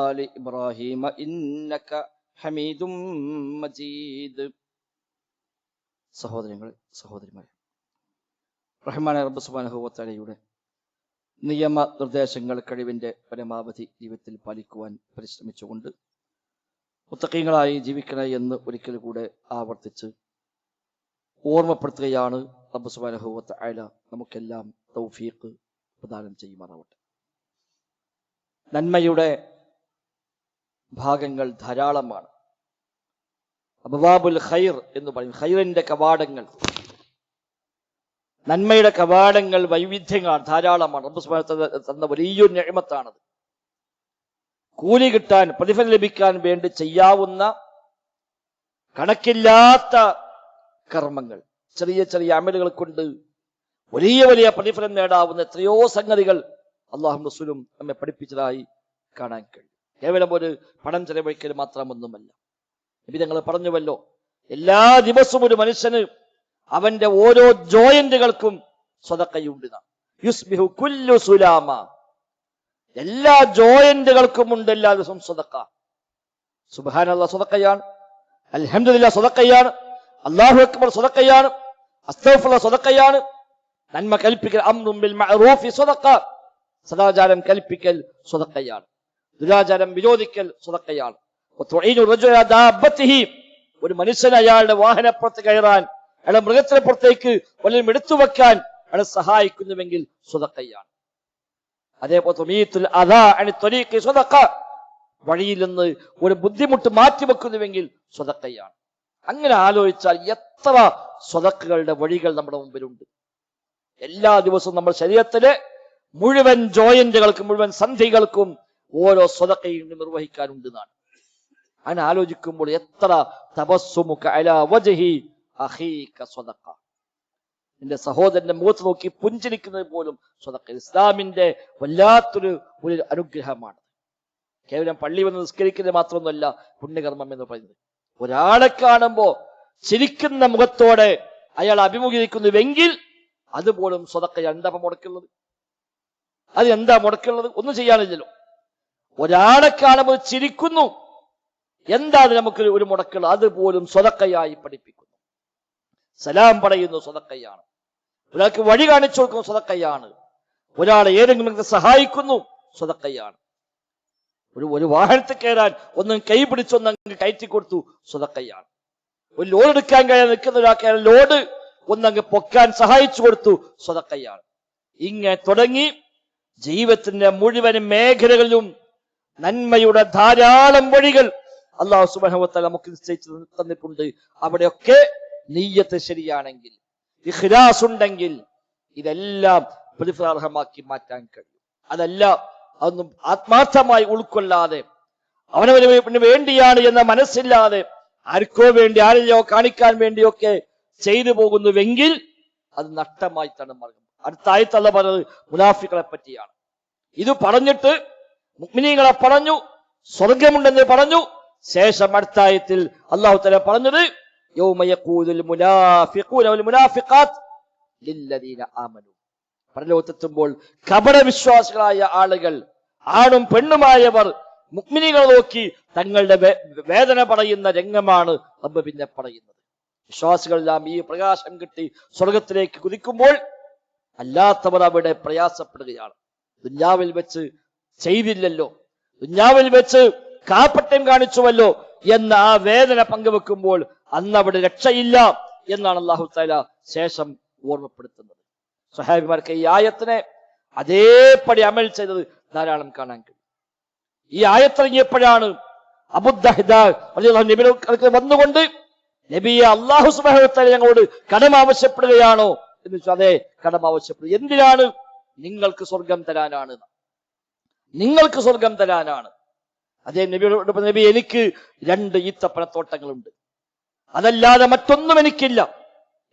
آل إبراهيم إنك حميد مجيد. സഹോദരങ്ങളെ, സഹോദരിമാരെ, റഹ്മാനായ റബ്ബ് സുബ്ഹാനഹു വ തആലയുടെ നിയമ നിർദ്ദേശങ്ങൾ കഴിവിന്റെ പരമാവധി ജീവിതത്തിൽ പാലിക്കുവാൻ പരിശ്രമിച്ചുകൊണ്ട് മുത്തഖീങ്ങളായി ജീവിക്കണേ എന്ന് ഒരിക്കൽ കൂടെ ആവർത്തിച്ച് ഓർമ്മപ്പെടുത്തുകയാണ്. റബ്ബ് സുബ്ഹാനഹു വ തആല നമുക്കെല്ലാം തൗഫീഖ് പ്രദാനം ചെയ്യുമാറാവട്ടെ. നന്മയുടെ ഭാഗങ്ങൾ ധാരാളമാണ്. അബ്വാബുൽ ഖൈർ എന്ന് പറയും, ഖൈറിന്റെ കവാടങ്ങൾ, നന്മയുടെ കവാടങ്ങൾ വൈവിധ്യങ്ങൾ ധാരാളമാണ്. റബ്ബ് സുബ്ഹാനഹു വ തആല തന്ന വലിയൊരു നിഅമത്താണത്. കൂലി കിട്ടാൻ, പ്രതിഫലം ലഭിക്കാൻ വേണ്ടി ചെയ്യാവുന്ന കണക്കില്ലാത്ത കർമ്മങ്ങൾ, ചെറിയ ചെറിയ അമലുകൾ കൊണ്ട് വലിയ വലിയ പ്രതിഫലം നേടാവുന്ന എത്രയോ സംഗതികൾ അല്ലാഹും റസൂലും നമ്മെ പഠിപ്പിച്ചതായി കാണാൻ കഴിയും. കേവലം ഒരു പണം ചെലവഴിക്കൽ മാത്രമൊന്നുമല്ല. നബി തങ്ങൾ പറഞ്ഞുവല്ലോ, എല്ലാ ദിവസവും ഒരു മനുഷ്യന് അവന്റെ ഓരോ ജോയിന്റുകൾക്കും സ്വതക്കയുണ്ട്. യുസ്ബിഹു കുല്ലു സുലാമ, എല്ലാ ജോയിന്റുകൾക്കും ഉണ്ട് എല്ലാ ദിവസവും സ്വതക്ക. സുബ്ഹാനല്ലാഹ് സ്വതക്കയാണ്, അൽഹംദുലില്ലാഹ് സ്വതക്കയാണ്, അല്ലാഹു അക്ബർ സ്വതക്കയാണ്, അസ്തഗ്ഫിറുല്ലാഹ് സ്വതക്കയാണ്, നന്മ കൽപ്പിക്കൽ അംറും ബിൽ മഅറൂഫി സ്വതക്ക, സദാചാരം കൽപ്പിക്കൽ സ്വതക്കയാണ്, ദുരാചാരം വിരോധിക്കൽ സ്വതക്കയാണ്. ഒരു മനുഷ്യൻ അയാളുടെ വാഹനപ്പുറത്ത് കയറാൻ, അയാളുടെ മൃഗത്തിന് പുറത്തേക്ക് വല്ലതും എടുത്തു വെക്കാൻ അയാളെ സഹായിക്കുന്നുവെങ്കിൽ സ്വതക്കയാണ്. അതേപോലെ വഴിയിൽ നിന്ന് ഒരു ബുദ്ധിമുട്ട് മാറ്റിവെക്കുന്നുവെങ്കിൽ സ്വതക്കയാണ്. അങ്ങനെ ആലോചിച്ചാൽ എത്ര സ്വതക്കകളുടെ വഴികൾ നമ്മുടെ മുമ്പിലുണ്ട്. എല്ലാ ദിവസവും നമ്മൾ ശരീരത്തിലെ മുഴുവൻ ജോയിന്റുകൾക്കും മുഴുവൻ സന്ധികൾക്കും ഓരോ സ്വതക്കയും നിർവഹിക്കാനുണ്ട് എന്നാണ്. അങ്ങനെ ആലോചിക്കുമ്പോൾ എത്ര തബസ്സുമുക അലാ വജ്ഹി അഖീക സ്വതക്ക, നിന്റെ സഹോദരന്റെ മുഖത്ത് നോക്കി പുഞ്ചിരിക്കുന്നത് പോലും സ്വതക്ക. ഇസ്ലാമിന്റെ വല്ലാത്തൊരു അനുഗ്രഹമാണ്. കേവലം പള്ളി വന്ന് നിസ്കരിക്കുന്നത് മാത്രമൊന്നുമല്ല പുണ്യകർമ്മം എന്ന് പറയുന്നത്. ഒരാളെ കാണുമ്പോ ചിരിക്കുന്ന മുഖത്തോടെ അയാൾ അഭിമുഖീകരിക്കുന്നുവെങ്കിൽ അതുപോലും സ്വതക്ക. എന്താ മുടക്കുള്ളത്? അത് എന്താ മുടക്കുള്ളത്? ഒന്നും ചെയ്യാനില്ലല്ലോ. ഒരാളെ കാണുമ്പോൾ ചിരിക്കുന്നു, എന്താ അത് നമുക്ക് ഒരു മുടക്കുള്ളത്? അതുപോലും സ്വതക്കയായി പഠിപ്പിക്കുന്നു. സലാം പറയുന്നു, സ്വതക്കയാണ്. ഒരാൾക്ക് വഴി കാണിച്ചു കൊടുക്കുന്നു, സ്വതക്കയാണ്. ഒരാളെ ഏതെങ്കിലും സഹായിക്കുന്നു, സ്വതക്കയാണ്. ഒരു വാഹനത്തിൽ കയറാൻ ഒന്നും കൈ പിടിച്ചൊന്നങ്ങ് കയറ്റി കൊടുത്തു, സ്വതക്കയാണ്. ഒരു ലോഡ് എടുക്കാൻ കഴിയാൻ നിൽക്കുന്ന ഒരാൾക്ക് ലോഡ് ഒന്നങ്ങ് പൊക്കാൻ സഹായിച്ചു കൊടുത്തു, സ്വതക്കയാണ്. ഇങ്ങനെ തുടങ്ങി ജീവിതത്തിന്റെ മുഴുവൻ മേഖലകളിലും നന്മയുടെ ധാരാളം വഴികൾ അല്ലാഹു സുബ്ഹാനഹു വ തആല നമുക്ക് നിശ്ചയിച്ചു തന്നിട്ടുണ്ട്. അവിടെയൊക്കെ നിയ്യത്ത് ശരിയാണെങ്കിൽ, ഇഖ്ലാസ് ഉണ്ടെങ്കിൽ ഇതെല്ലാം പ്രതിഫലാർഹമാക്കി മാറ്റാൻ കഴിയും. അതല്ല, അതൊന്നും ആത്മാർത്ഥമായി ഉൾക്കൊള്ളാതെ, അവനവന് വേണ്ടിയാണ് എന്ന മനസ്സില്ലാതെ ആർക്കോ വേണ്ടി, ആരെയോ കാണിക്കാൻ വേണ്ടിയൊക്കെ ചെയ്തു പോകുന്നുവെങ്കിൽ അത് നഷ്ടമായി തന്നെ മാറും. അടുത്ത ആയത്ത് അല്ലാഹു പറഞ്ഞത് മുനാഫികളെ പറ്റിയാണ്. ഇത് പറഞ്ഞിട്ട് മുഅ്മിനീങ്ങളെ പറഞ്ഞു, സ്വർഗമുണ്ടെന്ന് പറഞ്ഞു. ശേഷം അടുത്ത ആയത്തിൽ അല്ലാഹു തആല പറഞ്ഞത് യൗമ യഖൂലുൽ മുനാഫിഖൂന വൽ മുനാഫിഖാത്ത് ലില്ലദീന ആമനു. പരലോകത്തെത്തുമ്പോൾ കപട വിശ്വാസികളായ ആളുകൾ, ആണും പെണ്ണുമായവർ മുഅ്മിനീങ്ങളെ നോക്കി തങ്ങളുടെ വേദന പറയുന്ന രംഗമാണ് റബ്ബ് പിന്നെ പറയുന്നത്. വിശ്വാസികളെല്ലാം ഈ പ്രകാശം കിട്ടി സ്വർഗത്തിലേക്ക് കുതിക്കുമ്പോൾ അല്ലാത്തവർ അവിടെ പ്രയാസപ്പെടുകയാണ്. ദുന്യാവിൽ വെച്ച് ചെയ്തില്ലല്ലോ, ദുന്യാവിൽ വെച്ച് കാപ്പട്യം കാണിച്ചുവല്ലോ എന്ന ആ വേദന പങ്കുവെക്കുമ്പോൾ അന്ന് അവിടെ രക്ഷയില്ല എന്നാണ് അല്ലാഹു തആല ശേഷം ഓർമ്മപ്പെടുത്തുന്നത്. സ്വഹാബിമാർക്ക് ഈ ആയത്തിനെ അതേപടി അമൽ ചെയ്തത് ധാരാളം കാണാൻ കഴിയും. ഈ ആയത്തിറങ്ങിയപ്പോഴാണ് അബൂദഹ്ദ നബിയുടെ വന്നുകൊണ്ട്, നബിയെ, അല്ലാഹു സുബ്ഹാനഹു വ തആല ഞങ്ങളോട് കടം ആവശ്യപ്പെടുകയാണോ എന്ന് ചോദിച്ചു. അതെ, കടം ആവശ്യപ്പെടും. എന്തിനാണ്? നിങ്ങൾക്ക് സ്വർഗം തരാനാണ്, നിങ്ങൾക്ക് സ്വർഗം തരാനാണ്. അതേ നബിയോട്, നബി, എനിക്ക് 2 ഈത്തപ്പഴത്തോട്ടങ്ങളുണ്ട്, അതല്ലാതെ മറ്റൊന്നും എനിക്കില്ല.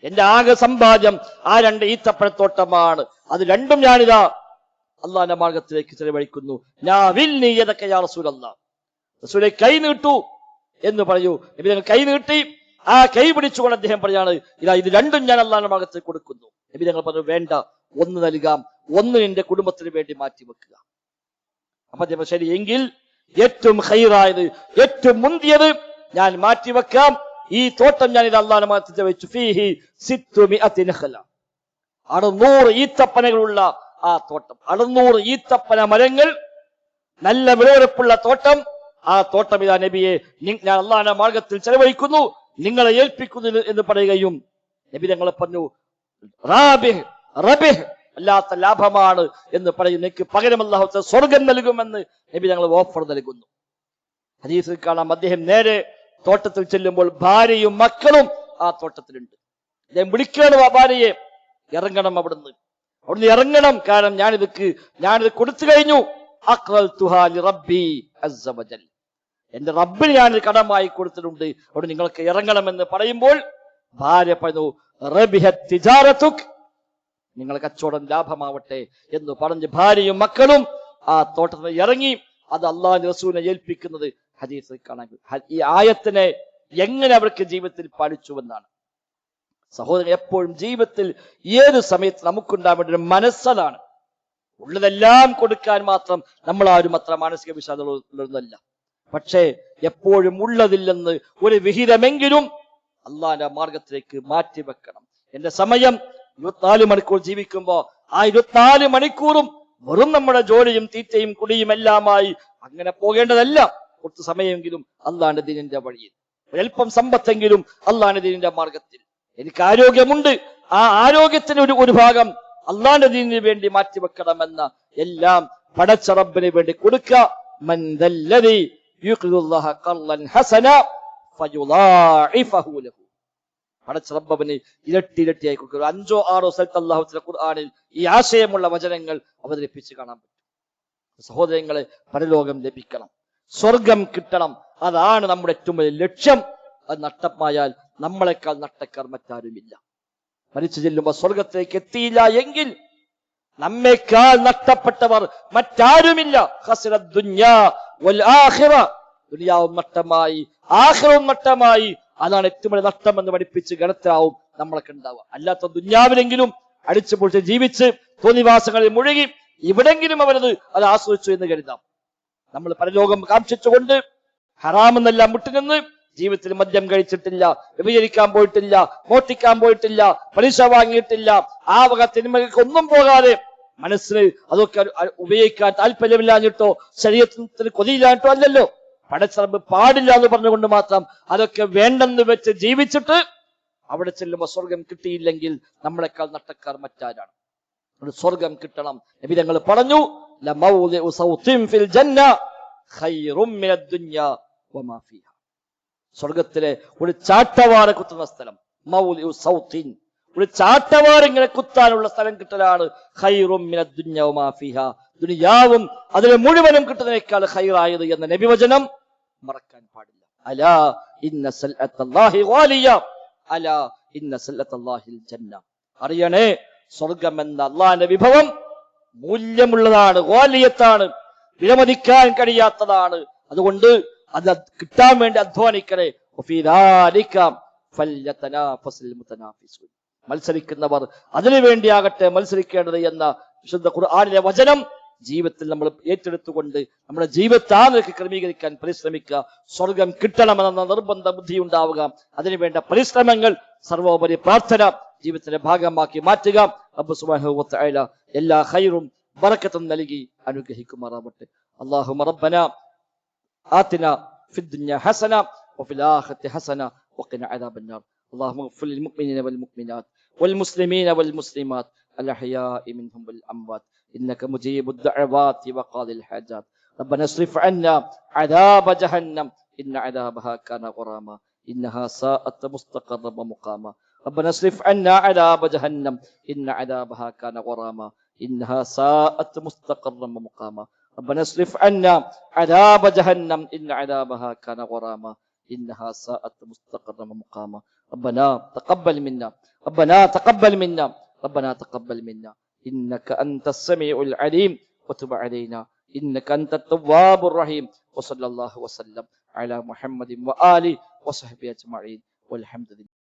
എന്റെ ആകെ സമ്പാദ്യം ആ 2 ഈത്തപ്പഴത്തോട്ടമാണ്. അത് രണ്ടും ഞാനിതാ അള്ളാന്റെ മാർഗത്തിലേക്ക് ചെലവഴിക്കുന്നു. റസൂലേ, കൈ നീട്ടു എന്ന് പറയൂ. നബി ഞങ്ങൾ കൈ നീട്ടി. ആ കൈ പിടിച്ചുകൊണ്ട് അദ്ദേഹം പറയാണ്, ഇതാ ഇത് രണ്ടും ഞാൻ അള്ളാന്റെ മാർഗത്തിൽ കൊടുക്കുന്നു. നബി ഞങ്ങൾ പറഞ്ഞു, വേണ്ട, 1 നൽകാം, 1 എന്റെ കുടുംബത്തിന് വേണ്ടി മാറ്റിവെക്കുക. അപ്പൊ അദ്ദേഹം ശരി, എങ്കിൽ ഏറ്റവും ഖൈറായത്, ഏറ്റവും മുന്തിയത് ഞാൻ മാറ്റിവെക്കാം. ഈ തോട്ടം ഞാൻ ഇത് അള്ളാന്റെ മാർഗത്തിൽ വെച്ചു. ഫീഹി 600 നഖല, 600 ഈത്തപ്പനകളുള്ള ആ തോട്ടം, 600 ഈത്തപ്പന മരങ്ങൾ, നല്ല വിളവെടുപ്പുള്ള തോട്ടം. ആ തോട്ടം ഇതാ നബിയെ ഞാൻ അള്ളാന്റെ മാർഗത്തിൽ ചെലവഴിക്കുന്നു, നിങ്ങളെ ഏൽപ്പിക്കുന്നു എന്ന് പറയുകയും നബി ഞങ്ങളെ പറഞ്ഞു, റാബിഹ് റബിഹ്, അല്ലാത്ത ലാഭമാണ് എന്ന് പറയും. എനിക്ക് പകരം അല്ലാഹു തആല സ്വർഗം നൽകുമെന്ന് നബി ഞങ്ങൾ ഓഫർ നൽകുന്നു. ഹദീസിൽ കാണാം, അദ്ദേഹം നേരെ തോട്ടത്തിൽ ചെല്ലുമ്പോൾ ഭാര്യയും മക്കളും ആ തോട്ടത്തിലുണ്ട്. അദ്ദേഹം വിളിക്കുകയാണ് ഭാര്യയെ, ഇറങ്ങണം, അവിടുന്ന് ഇറങ്ങണം, കാരണം ഞാനിത് കൊടുത്തു കഴിഞ്ഞു. അഖ്റൽതുഹാ ലിറബ്ബി അസ്സ വജൽ, എന്റെ റബ്ബിന് ഞാനിത് കടമായി കൊടുത്തിട്ടുണ്ട്, അവിടെ നിങ്ങൾക്ക് ഇറങ്ങണമെന്ന് പറയുമ്പോൾ ഭാര്യ പറഞ്ഞു, റബിഹത് തിജാറതുക്, നിങ്ങളുടെ കച്ചവടം ലാഭമാവട്ടെ എന്ന് പറഞ്ഞ് ഭാര്യയും മക്കളും ആ തോട്ടത്തിൽ ഇറങ്ങി. അത് അല്ലാഹുവിന്റെ റസൂലിനെ ഏൽപ്പിക്കുന്നത് ഹദീസിൽ കാണാൻ. ഈ ആയത്തിനെ എങ്ങനെ അവർക്ക് ജീവിതത്തിൽ പാലിച്ചുവെന്നാണ്. സഹോദരൻ, എപ്പോഴും ജീവിതത്തിൽ ഏത് സമയത്ത് നമുക്കുണ്ടാവേണ്ട ഒരു മനസ്സതാണ്. ഉള്ളതെല്ലാം കൊടുക്കാൻ മാത്രം നമ്മളാരും അത്ര മാനസിക വിഷാദമുള്ളതല്ല. പക്ഷേ എപ്പോഴും ഉള്ളതില്ലെന്ന് ഒരു വിഹിതമെങ്കിലും അള്ളാന്റെ മാർഗത്തിലേക്ക് മാറ്റിവെക്കണം. എന്റെ സമയം 24 മണിക്കൂർ ജീവിക്കുമ്പോ ആ 24 മണിക്കൂറും വെറും നമ്മുടെ ജോലിയും തീറ്റയും കുടിയും എല്ലാമായി അങ്ങനെ പോകേണ്ടതല്ല. കുറച്ച് സമയമെങ്കിലും അള്ളാന്റെ ദീനിന്റെ വഴിയിൽ, ഒരൽപ്പം സമ്പത്തെങ്കിലും അള്ളാന്റെ ദീനിന്റെ മാർഗത്തിൽ. എനിക്ക് ആരോഗ്യമുണ്ട്, ആ ആരോഗ്യത്തിന് ഒരു ഭാഗം അള്ളാന്റെ ദീനിന് വേണ്ടി മാറ്റിവെക്കണമെന്ന എല്ലാം പടച്ച റബ്ബിന് വേണ്ടി കൊടുക്കുക. മൻ ദല്ലദി യുഖ്രിദുല്ലാഹ ഖർളൻ ഹസന ഫയുളാഇഫഹു ലഹു, പടച്ച റബ്ബിന് ഇരട്ടിയായി കൊടുക്കുക. 5 or 6 സ്ഥലത്ത് അല്ലാഹു തആല ഖുർആനിൽ ഈ ആശയമുള്ള വചനങ്ങൾ അവതരിപ്പിച്ച് കാണാൻ പറ്റും. സഹോദരങ്ങളെ, പരലോകം ലഭിക്കണം, സ്വർഗം കിട്ടണം, അതാണ് നമ്മുടെ ഏറ്റവും വലിയ ലക്ഷ്യം. അത് നഷ്ടമായാൽ നമ്മളെക്കാൾ നഷ്ടക്കാർ മറ്റാരുമില്ല. മരിച്ചു ചെല്ലുമ്പോൾ സ്വർഗത്തിലേക്ക് എത്തിയില്ല എങ്കിൽ നമ്മേക്കാൾ നഷ്ടപ്പെട്ടവർ മറ്റാരുമില്ല. ഖസ്റത് ദുനിയാ വൽ ആഖിറ, ദുനിയാവും നഷ്ടമായി, ആഖിറവും നഷ്ടമായി. അതാണ് ഏറ്റവും വലിയ നഷ്ടം എന്ന് പഠിപ്പിച്ച് ഗണത്തിലാവും നമ്മളൊക്കെ ഉണ്ടാവുക. അല്ലാത്ത ദുനിയാവിലെങ്കിലും അടിച്ചു പൊളിച്ച് ജീവിച്ച് തോന്നിവാസങ്ങളിൽ മുഴുകി ഇവിടെങ്കിലും അവരത് ആസ്വദിച്ചു എന്ന് കരുതാം. നമ്മൾ പരലോകം കാക്ഷിച്ചുകൊണ്ട് ഹറാമെന്നെല്ലാം വിട്ടുനിന്ന് ജീവിതത്തിൽ മദ്യം കഴിച്ചിട്ടില്ല, വ്യഭിചരിക്കാൻ പോയിട്ടില്ല, മോഷ്ടിക്കാൻ പോയിട്ടില്ല, പലിശ വാങ്ങിയിട്ടില്ല, ആ വക തിന്മകൾക്ക് ഒന്നും പോകാതെ മനസ്സിന് അതൊക്കെ ഉപയോഗിക്കാൻ താല്പര്യമില്ലാഞ്ഞിട്ടോ ശരീരത്തിന് കൊതിയില്ലാഞ്ഞിട്ടോ അല്ലല്ലോ. പടച്ചറബ് പാടില്ല എന്ന് പറഞ്ഞുകൊണ്ട് മാത്രം അതൊക്കെ വേണ്ടെന്ന് വെച്ച് ജീവിച്ചിട്ട് അവിടെ ചെല്ലുമ്പോൾ സ്വർഗം കിട്ടിയില്ലെങ്കിൽ നമ്മളെക്കാൾ നട്ടക്കാർ മറ്റാരാണ്? സ്വർഗം കിട്ടണം. നബി തങ്ങൾ പറഞ്ഞു, ലമൗദിഉ സൗത്തിൻ ഫിൽ ജന്ന ഖൈറും മിനദ് ദുനിയ വമാ ഫീഹാ. സ്വർഗത്തിലെ ഒരു ചാട്ടവാറ് കുത്തുന്ന സ്ഥലം, മൗദിഉ സൗത്തിൻ, ഒരു ചാട്ടവാറ് ഇങ്ങനെ കുത്താനുള്ള സ്ഥലം കിട്ടലാണ് ഖൈറും മിനദ് ദുനിയ വമാ ഫീഹാ. ദുനിയാവും അതിലെ മുഴുവനും കിട്ടുന്നതിനേക്കാൾ ഖൈറായത് എന്ന നബി വചനം മറക്കാൻ പാടില്ല. അലാ ഇന്ന സൽഅത്തല്ലാഹി ഗാലിയ, അലാ ഇന്ന സൽഅത്തല്ലാഹിൽ ജന്ന. അറിയണേ, സ്വർഗം എന്ന അള്ളാഹിന്റെ വിഭവം മൂല്യമുള്ളതാണ്, ഗാലിയത്താണ്, വിലമതിക്കാൻ കഴിയാത്തതാണ്. അതുകൊണ്ട് അത് കിട്ടാൻ വേണ്ടി അധ്വാനിക്കണേ. മത്സരിക്കുന്നവർ അതിനു വേണ്ടിയാകട്ടെ മത്സരിക്കേണ്ടത് എന്ന വിശുദ്ധ ഖുർആനിലെ വചനം ജീവിതത്തിൽ നമ്മൾ ഏറ്റെടുത്തുകൊണ്ട് നമ്മുടെ ജീവിതത്തെ ആ നിലയ്ക്ക് ക്രമീകരിക്കാൻ പരിശ്രമിക്കുക. സ്വർഗം കിട്ടണമെന്ന നിർബന്ധ ബുദ്ധി ഉണ്ടാവുക. അതിനുവേണ്ട പരിശ്രമങ്ങൾ, സർവോപരി പ്രാർത്ഥന ജീവിതത്തിന്റെ ഭാഗമാക്കി മാറ്റുക. റബ്ബ് സുബ്ഹാനഹു വ തആല എല്ലാ ഖൈറും ബറക്കത്തും നൽകി അനുഗ്രഹിക്കുമാറാവട്ടെ. അല്ലാഹുമ്മ റബ്ബനാ ആതിനാ ഫിദ് ദുനിയ ഹസന വഫിൽ ആഖിറതി ഹസന വഖിനാ അദാബന്നാർ. اللهم اغفر للمؤمنين والمؤمنات والمسلمين والمسلمات الأحياء منهم والأموات إنك مجيب الدعوات وقاضي الحاجات. ربنا اصرف عنا عذاب جهنم إن عذابها كان غراما إنها ساءت مستقرا ومقاما. ربنا اصرف عنا عذاب جهنم إن عذابها كان غراما إنها ساءت مستقرا ومقاما. ربنا اصرف عنا عذاب جهنم إن عذابها كان غراما إنها ساءت مستقرا ومقاما. ربنا تقبل منا، ربنا تقبل منا، ربنا تقبل منا إنك أنت السميع العليم وتب علينا إنك أنت التواب الرحيم. وصلى الله وسلم على محمد وآله وصحبه أجمعين والحمد لله.